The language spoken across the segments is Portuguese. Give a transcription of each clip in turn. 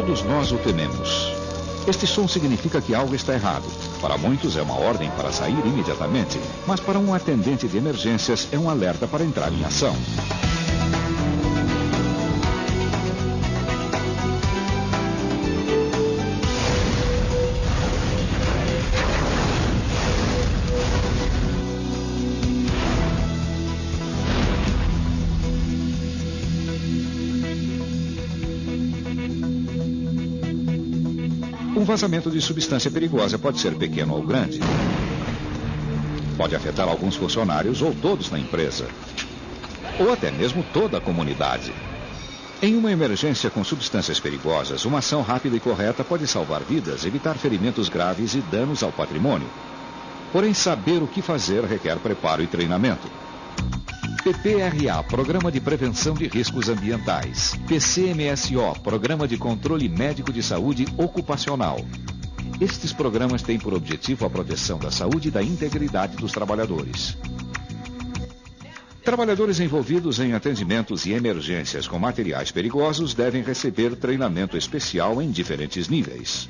Todos nós o tememos. Este som significa que algo está errado. Para muitos é uma ordem para sair imediatamente, mas para um atendente de emergências é um alerta para entrar em ação. Um vazamento de substância perigosa pode ser pequeno ou grande. Pode afetar alguns funcionários ou todos na empresa. Ou até mesmo toda a comunidade. Em uma emergência com substâncias perigosas, uma ação rápida e correta pode salvar vidas, evitar ferimentos graves e danos ao patrimônio. Porém, saber o que fazer requer preparo e treinamento. PPRA, Programa de Prevenção de Riscos Ambientais. PCMSO, Programa de Controle Médico de Saúde Ocupacional. Estes programas têm por objetivo a proteção da saúde e da integridade dos trabalhadores. Trabalhadores envolvidos em atendimentos e emergências com materiais perigosos devem receber treinamento especial em diferentes níveis.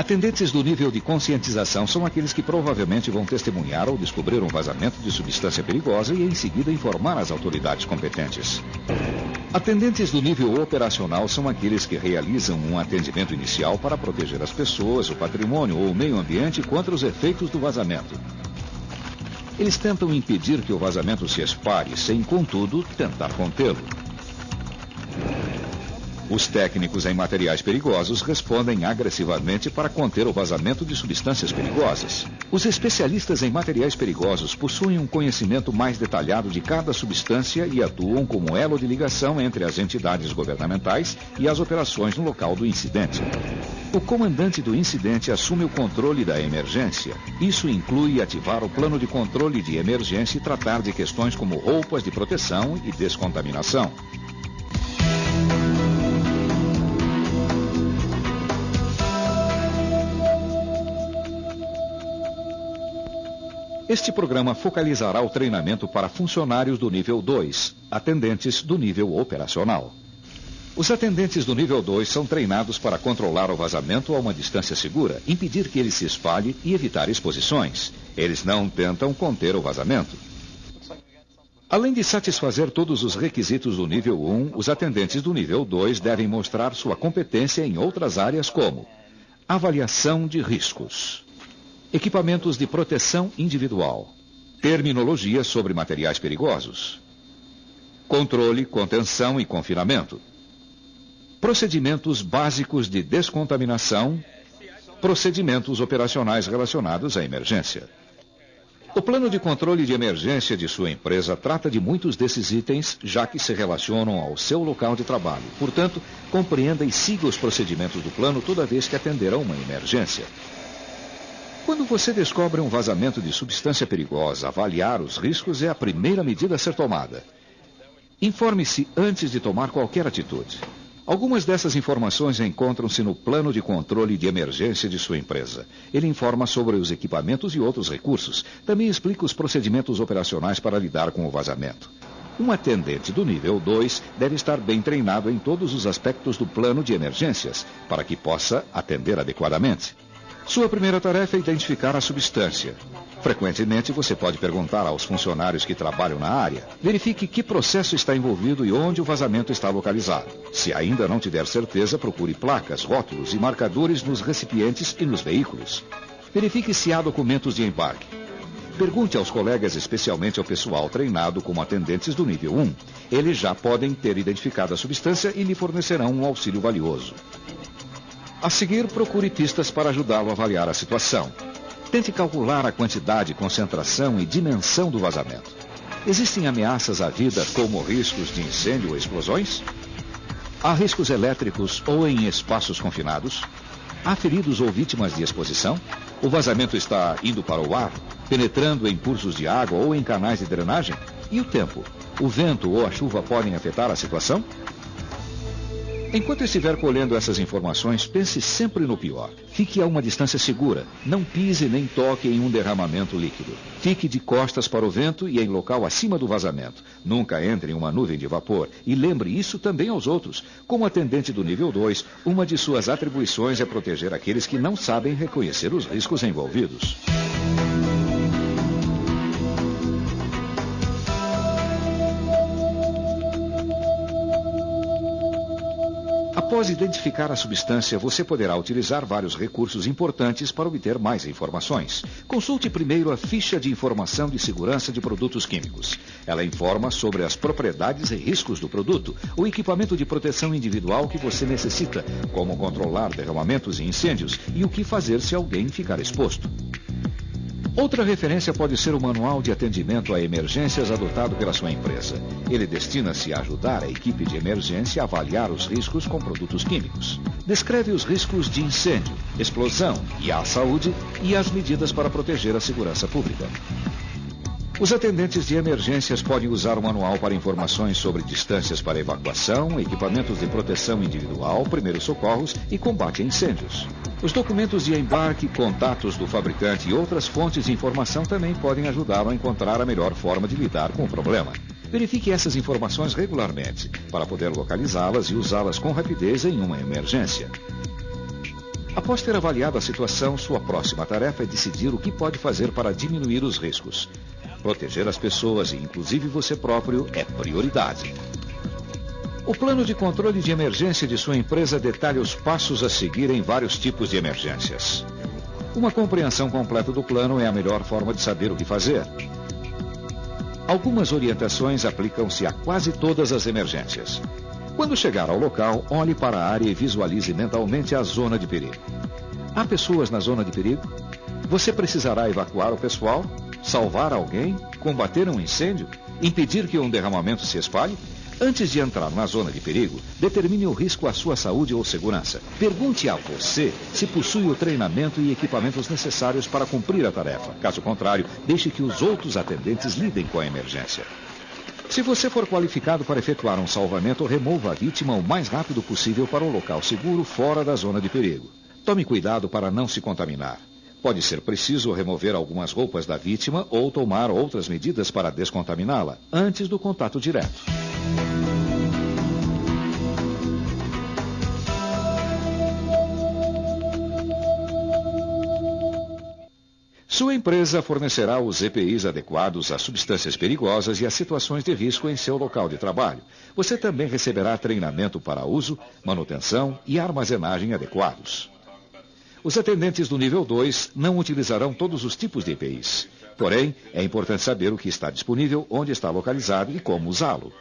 Atendentes do nível de conscientização são aqueles que provavelmente vão testemunhar ou descobrir um vazamento de substância perigosa e em seguida informar as autoridades competentes. Atendentes do nível operacional são aqueles que realizam um atendimento inicial para proteger as pessoas, o patrimônio ou o meio ambiente contra os efeitos do vazamento. Eles tentam impedir que o vazamento se espalhe, sem, contudo, tentar contê-lo. Os técnicos em materiais perigosos respondem agressivamente para conter o vazamento de substâncias perigosas. Os especialistas em materiais perigosos possuem um conhecimento mais detalhado de cada substância e atuam como elo de ligação entre as entidades governamentais e as operações no local do incidente. O comandante do incidente assume o controle da emergência. Isso inclui ativar o plano de controle de emergência e tratar de questões como roupas de proteção e descontaminação. Este programa focalizará o treinamento para funcionários do nível 2, atendentes do nível operacional. Os atendentes do nível 2 são treinados para controlar o vazamento a uma distância segura, impedir que ele se espalhe e evitar exposições. Eles não tentam conter o vazamento. Além de satisfazer todos os requisitos do nível 1, os atendentes do nível 2 devem mostrar sua competência em outras áreas como avaliação de riscos, equipamentos de proteção individual, terminologia sobre materiais perigosos, controle, contenção e confinamento, procedimentos básicos de descontaminação, procedimentos operacionais relacionados à emergência. O plano de controle de emergência de sua empresa trata de muitos desses itens, já que se relacionam ao seu local de trabalho. Portanto, compreenda e siga os procedimentos do plano toda vez que atender a uma emergência. Quando você descobre um vazamento de substância perigosa, avaliar os riscos é a primeira medida a ser tomada. Informe-se antes de tomar qualquer atitude. Algumas dessas informações encontram-se no plano de controle de emergência de sua empresa. Ele informa sobre os equipamentos e outros recursos. Também explica os procedimentos operacionais para lidar com o vazamento. Um atendente do nível 2 deve estar bem treinado em todos os aspectos do plano de emergências, para que possa atender adequadamente. Sua primeira tarefa é identificar a substância. Frequentemente, você pode perguntar aos funcionários que trabalham na área. Verifique que processo está envolvido e onde o vazamento está localizado. Se ainda não tiver certeza, procure placas, rótulos e marcadores nos recipientes e nos veículos. Verifique se há documentos de embarque. Pergunte aos colegas, especialmente ao pessoal treinado como atendentes do nível 1. Eles já podem ter identificado a substância e lhe fornecerão um auxílio valioso. A seguir, procure pistas para ajudá-lo a avaliar a situação. Tente calcular a quantidade, concentração e dimensão do vazamento. Existem ameaças à vida, como riscos de incêndio ou explosões? Há riscos elétricos ou em espaços confinados? Há feridos ou vítimas de exposição? O vazamento está indo para o ar, penetrando em cursos de água ou em canais de drenagem? E o tempo? O vento ou a chuva podem afetar a situação? Enquanto estiver colhendo essas informações, pense sempre no pior. Fique a uma distância segura. Não pise nem toque em um derramamento líquido. Fique de costas para o vento e em local acima do vazamento. Nunca entre em uma nuvem de vapor. E lembre isso também aos outros. Como atendente do nível 2, uma de suas atribuições é proteger aqueles que não sabem reconhecer os riscos envolvidos. Após identificar a substância, você poderá utilizar vários recursos importantes para obter mais informações. Consulte primeiro a ficha de informação de segurança de produtos químicos. Ela informa sobre as propriedades e riscos do produto, o equipamento de proteção individual que você necessita, como controlar derramamentos e incêndios e o que fazer se alguém ficar exposto. Outra referência pode ser o Manual de Atendimento a Emergências adotado pela sua empresa. Ele destina-se a ajudar a equipe de emergência a avaliar os riscos com produtos químicos. Descreve os riscos de incêndio, explosão e à saúde e as medidas para proteger a segurança pública. Os atendentes de emergências podem usar o manual para informações sobre distâncias para evacuação, equipamentos de proteção individual, primeiros socorros e combate a incêndios. Os documentos de embarque, contatos do fabricante e outras fontes de informação também podem ajudá-lo a encontrar a melhor forma de lidar com o problema. Verifique essas informações regularmente, para poder localizá-las e usá-las com rapidez em uma emergência. Após ter avaliado a situação, sua próxima tarefa é decidir o que pode fazer para diminuir os riscos. Proteger as pessoas, e inclusive você próprio, é prioridade. O plano de controle de emergência de sua empresa detalha os passos a seguir em vários tipos de emergências. Uma compreensão completa do plano é a melhor forma de saber o que fazer. Algumas orientações aplicam-se a quase todas as emergências. Quando chegar ao local, olhe para a área e visualize mentalmente a zona de perigo. Há pessoas na zona de perigo? Você precisará evacuar o pessoal? Salvar alguém? Combater um incêndio? Impedir que um derramamento se espalhe? Antes de entrar na zona de perigo, determine o risco à sua saúde ou segurança. Pergunte a você se possui o treinamento e equipamentos necessários para cumprir a tarefa. Caso contrário, deixe que os outros atendentes lidem com a emergência. Se você for qualificado para efetuar um salvamento, remova a vítima o mais rápido possível para um local seguro fora da zona de perigo. Tome cuidado para não se contaminar. Pode ser preciso remover algumas roupas da vítima ou tomar outras medidas para descontaminá-la antes do contato direto. Sua empresa fornecerá os EPIs adequados às substâncias perigosas e às situações de risco em seu local de trabalho. Você também receberá treinamento para uso, manutenção e armazenagem adequados. Os atendentes do nível 2 não utilizarão todos os tipos de EPIs. Porém, é importante saber o que está disponível, onde está localizado e como usá-lo.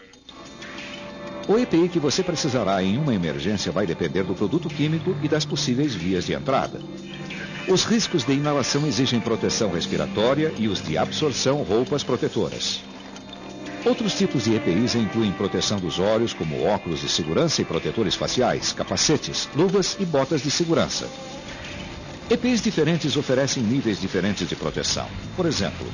O EPI que você precisará em uma emergência vai depender do produto químico e das possíveis vias de entrada. Os riscos de inalação exigem proteção respiratória e os de absorção, roupas protetoras. Outros tipos de EPIs incluem proteção dos olhos, como óculos de segurança e protetores faciais, capacetes, luvas e botas de segurança. EPIs diferentes oferecem níveis diferentes de proteção. Por exemplo,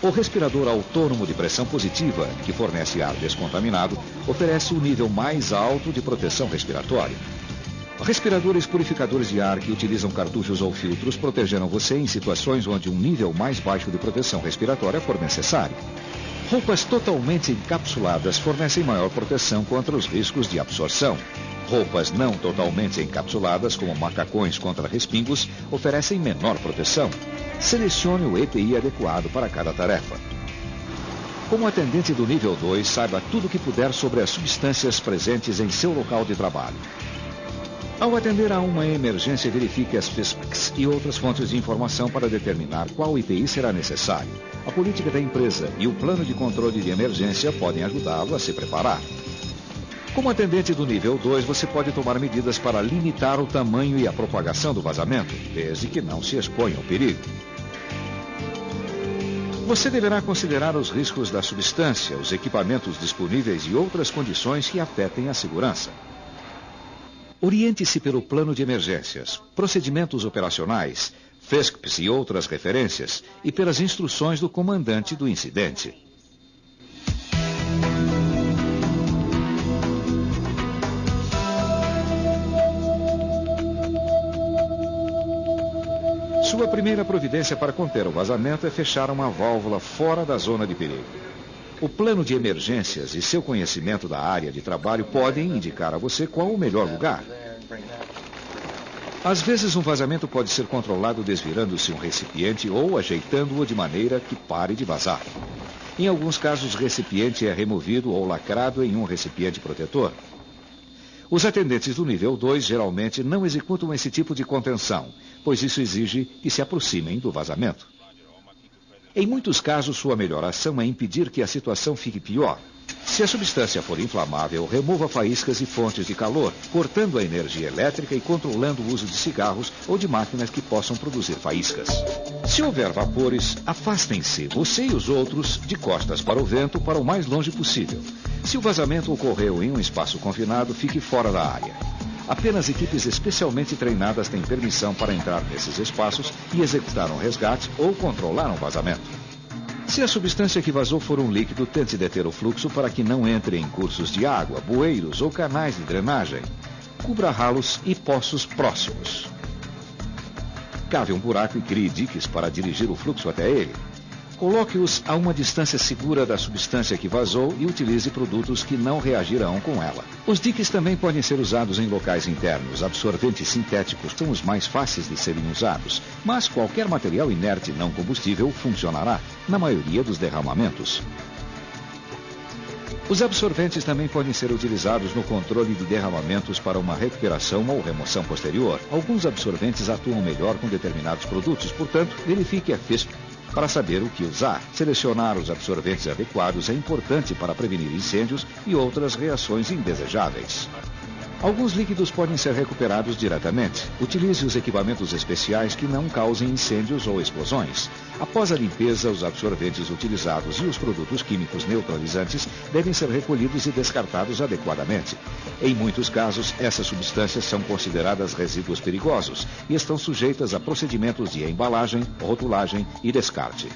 o respirador autônomo de pressão positiva, que fornece ar descontaminado, oferece o nível mais alto de proteção respiratória. Respiradores purificadores de ar que utilizam cartuchos ou filtros protegerão você em situações onde um nível mais baixo de proteção respiratória for necessário. Roupas totalmente encapsuladas fornecem maior proteção contra os riscos de absorção. Roupas não totalmente encapsuladas, como macacões contra respingos, oferecem menor proteção. Selecione o EPI adequado para cada tarefa. Como atendente do nível 2, saiba tudo o que puder sobre as substâncias presentes em seu local de trabalho. Ao atender a uma emergência, verifique as FISPs e outras fontes de informação para determinar qual EPI será necessário. A política da empresa e o plano de controle de emergência podem ajudá-lo a se preparar. Como atendente do nível 2, você pode tomar medidas para limitar o tamanho e a propagação do vazamento, desde que não se exponha ao perigo. Você deverá considerar os riscos da substância, os equipamentos disponíveis e outras condições que afetem a segurança. Oriente-se pelo plano de emergências, procedimentos operacionais, FESCPs e outras referências, e pelas instruções do comandante do incidente. Sua primeira providência para conter o vazamento é fechar uma válvula fora da zona de perigo. O plano de emergências e seu conhecimento da área de trabalho podem indicar a você qual o melhor lugar. Às vezes, um vazamento pode ser controlado desvirando-se um recipiente ou ajeitando-o de maneira que pare de vazar. Em alguns casos, o recipiente é removido ou lacrado em um recipiente protetor. Os atendentes do nível 2 geralmente não executam esse tipo de contenção, pois isso exige que se aproximem do vazamento. Em muitos casos, sua melhor ação é impedir que a situação fique pior. Se a substância for inflamável, remova faíscas e fontes de calor, cortando a energia elétrica e controlando o uso de cigarros ou de máquinas que possam produzir faíscas. Se houver vapores, afastem-se, você e os outros, de costas para o vento, para o mais longe possível. Se o vazamento ocorreu em um espaço confinado, fique fora da área. Apenas equipes especialmente treinadas têm permissão para entrar nesses espaços e executar um resgate ou controlar um vazamento. Se a substância que vazou for um líquido, tente deter o fluxo para que não entre em cursos de água, bueiros ou canais de drenagem. Cubra ralos e poços próximos. Cave um buraco e crie diques para dirigir o fluxo até ele. Coloque-os a uma distância segura da substância que vazou e utilize produtos que não reagirão com ela. Os diques também podem ser usados em locais internos. Absorventes sintéticos são os mais fáceis de serem usados, mas qualquer material inerte não combustível funcionará na maioria dos derramamentos. Os absorventes também podem ser utilizados no controle de derramamentos para uma recuperação ou remoção posterior. Alguns absorventes atuam melhor com determinados produtos, portanto, verifique a FISP para saber o que usar. Selecionar os absorventes adequados é importante para prevenir incêndios e outras reações indesejáveis. Alguns líquidos podem ser recuperados diretamente. Utilize os equipamentos especiais que não causem incêndios ou explosões. Após a limpeza, os absorventes utilizados e os produtos químicos neutralizantes devem ser recolhidos e descartados adequadamente. Em muitos casos, essas substâncias são consideradas resíduos perigosos e estão sujeitas a procedimentos de embalagem, rotulagem e descarte.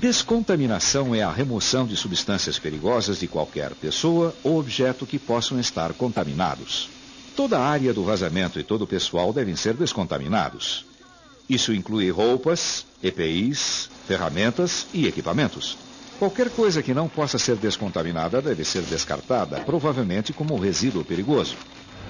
Descontaminação é a remoção de substâncias perigosas de qualquer pessoa ou objeto que possam estar contaminados. Toda a área do vazamento e todo o pessoal devem ser descontaminados. Isso inclui roupas, EPIs, ferramentas e equipamentos. Qualquer coisa que não possa ser descontaminada deve ser descartada, provavelmente como resíduo perigoso.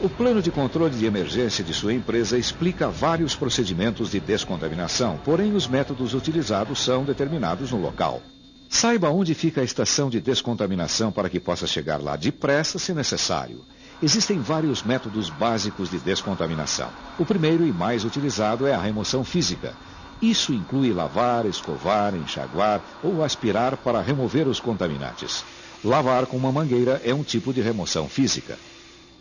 O plano de controle de emergência de sua empresa explica vários procedimentos de descontaminação, porém os métodos utilizados são determinados no local. Saiba onde fica a estação de descontaminação para que possa chegar lá depressa se necessário. Existem vários métodos básicos de descontaminação. O primeiro e mais utilizado é a remoção física. Isso inclui lavar, escovar, enxaguar ou aspirar para remover os contaminantes. Lavar com uma mangueira é um tipo de remoção física.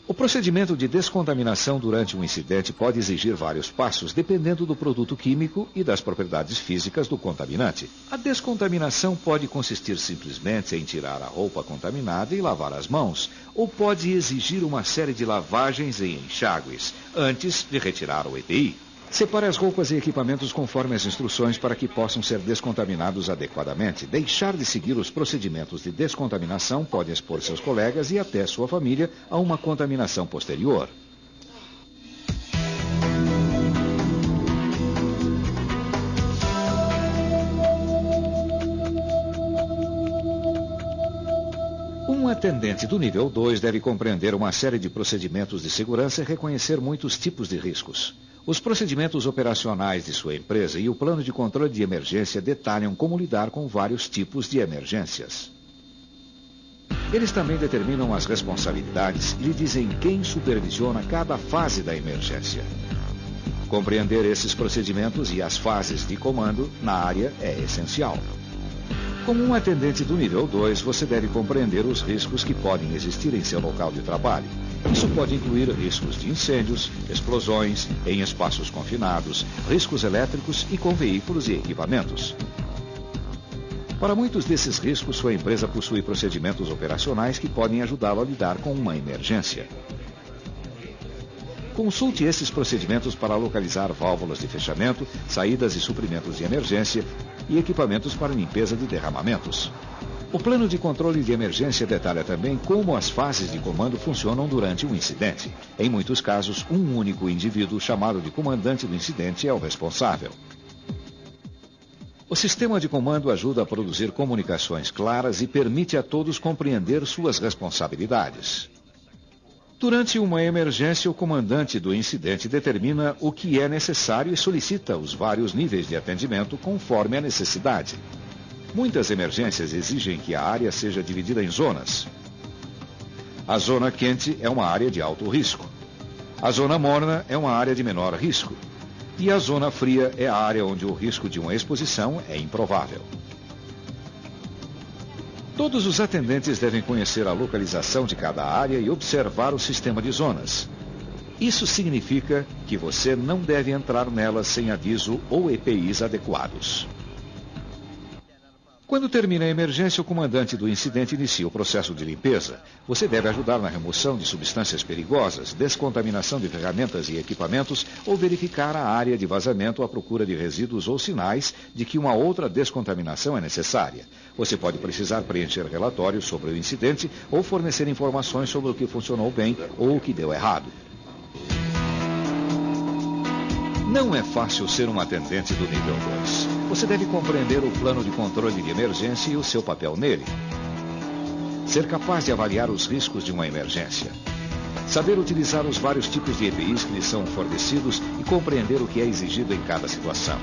O procedimento de descontaminação durante um incidente pode exigir vários passos, dependendo do produto químico e das propriedades físicas do contaminante. A descontaminação pode consistir simplesmente em tirar a roupa contaminada e lavar as mãos, ou pode exigir uma série de lavagens e enxágues, antes de retirar o EPI. Separe as roupas e equipamentos conforme as instruções para que possam ser descontaminados adequadamente. Deixar de seguir os procedimentos de descontaminação pode expor seus colegas e até sua família a uma contaminação posterior. Um atendente do nível 2 deve compreender uma série de procedimentos de segurança e reconhecer muitos tipos de riscos. Os procedimentos operacionais de sua empresa e o plano de controle de emergência detalham como lidar com vários tipos de emergências. Eles também determinam as responsabilidades e lhe dizem quem supervisiona cada fase da emergência. Compreender esses procedimentos e as fases de comando na área é essencial. Como um atendente do nível 2, você deve compreender os riscos que podem existir em seu local de trabalho. Isso pode incluir riscos de incêndios, explosões, em espaços confinados, riscos elétricos e com veículos e equipamentos. Para muitos desses riscos, sua empresa possui procedimentos operacionais que podem ajudá-lo a lidar com uma emergência. Consulte esses procedimentos para localizar válvulas de fechamento, saídas e suprimentos de emergência e equipamentos para limpeza de derramamentos. O plano de controle de emergência detalha também como as fases de comando funcionam durante um incidente. Em muitos casos, um único indivíduo chamado de comandante do incidente é o responsável. O sistema de comando ajuda a produzir comunicações claras e permite a todos compreender suas responsabilidades. Durante uma emergência, o comandante do incidente determina o que é necessário e solicita os vários níveis de atendimento conforme a necessidade. Muitas emergências exigem que a área seja dividida em zonas. A zona quente é uma área de alto risco. A zona morna é uma área de menor risco. E a zona fria é a área onde o risco de uma exposição é improvável. Todos os atendentes devem conhecer a localização de cada área e observar o sistema de zonas. Isso significa que você não deve entrar nelas sem aviso ou EPIs adequados. Quando termina a emergência, o comandante do incidente inicia o processo de limpeza. Você deve ajudar na remoção de substâncias perigosas, descontaminação de ferramentas e equipamentos ou verificar a área de vazamento à procura de resíduos ou sinais de que uma outra descontaminação é necessária. Você pode precisar preencher relatórios sobre o incidente ou fornecer informações sobre o que funcionou bem ou o que deu errado. Não é fácil ser um atendente do nível 2. Você deve compreender o plano de controle de emergência e o seu papel nele. Ser capaz de avaliar os riscos de uma emergência. Saber utilizar os vários tipos de EPIs que lhe são fornecidos e compreender o que é exigido em cada situação.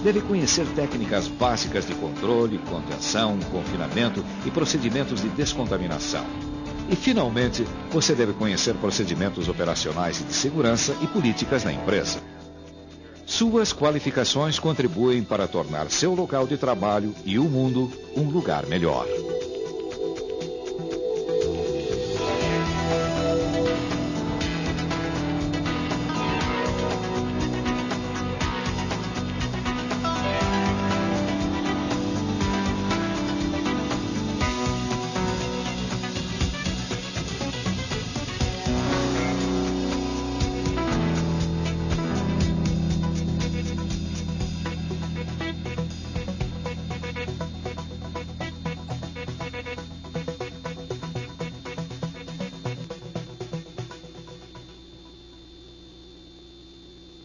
Deve conhecer técnicas básicas de controle, contenção, confinamento e procedimentos de descontaminação. E, finalmente, você deve conhecer procedimentos operacionais e de segurança e políticas na empresa. Suas qualificações contribuem para tornar seu local de trabalho e o mundo um lugar melhor.